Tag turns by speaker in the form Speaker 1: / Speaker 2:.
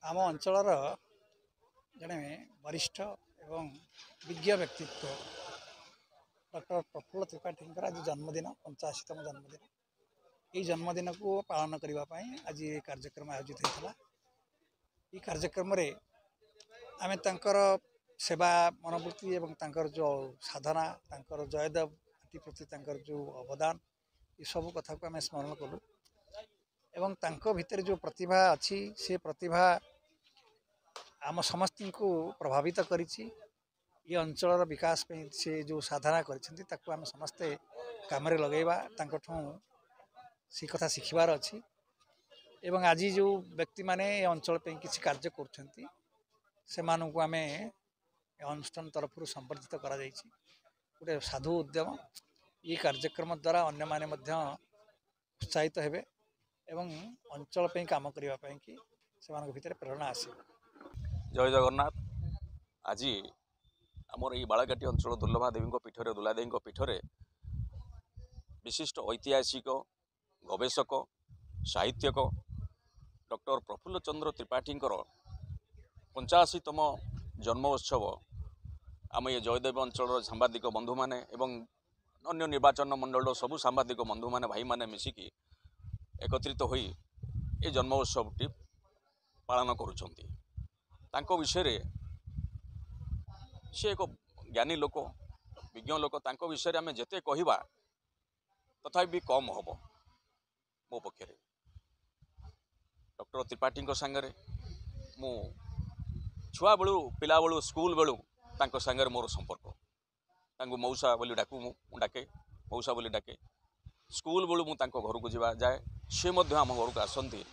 Speaker 1: आम अंचल जड़े वरिष्ठ एवं विज्ञ व्यक्तित्व डॉक्टर प्रफुल्ल त्रिपाठी आज जन्मदिन 85तम जन्मदिन। ये जन्मदिन को पालन करने आज ये कार्यक्रम आयोजित होता। ये कार्यक्रम आम तर सेवा मनोवृत्ति एवं तांकर जो साधना तांकर जयदेव प्रति तांकर जो अवदान ये सब कथा को आम स्मरण कलु एवं तांको भितर जो प्रतिभा अच्छी से प्रतिभा आम समस्त को प्रभावित करिछि। ये अंचल विकास पे से जो साधना करिसेंती ताको आम समस्ते काम रे लगेबा तांको सी कथा शिखिबार अच्छी एवं आज जो व्यक्ति माने अंचल पे किसी कार्य करछंती से मानू को आम अनुष्ठान तरफ संवर्धित करा जायछि। गोटे साधु उद्यम ये कार्यक्रम द्वारा अन्य माने मध्य उत्साहित हेबे एवं अंचल पे काम करिबा पई कि सेमान भितर प्रेरणा आसे।
Speaker 2: जय जगन्नाथ। आज आमर ये बालाघाटी अंचल दुर्लभा देवी पीठरे दुलादेवी पीठरे विशिष्ट ऐतिहासिक गवेषक साहित्यक डॉक्टर प्रफुल्ल चंद्र त्रिपाठी 85तम जन्मोत्सव आम ये जयदेव अंचल सांबादिक बंधु माने एवं अन्य निर्वाचन मंडल सबू सांबादिक बंधु माने भाई माने मिसिकी एकत्रित होई ये जन्मोत्सवटी पालन करुछंती। तांको विषय रे से एक ज्ञानी लोक विज्ञ लोक तांको विषय आम जेते कहिबा तथा भी कम हम। मो पक्षरे डॉक्टर त्रिपाठी सांगरे मु छुआ बेलू पिला बेलू स्कूल बेलू तांको सांगरे मोर संपर्क तांको मौसा बोली डाकू मु डाके मौसा बोली डाके स्कूल बेलू मु तांको घर को जाए सी आम घर को आसती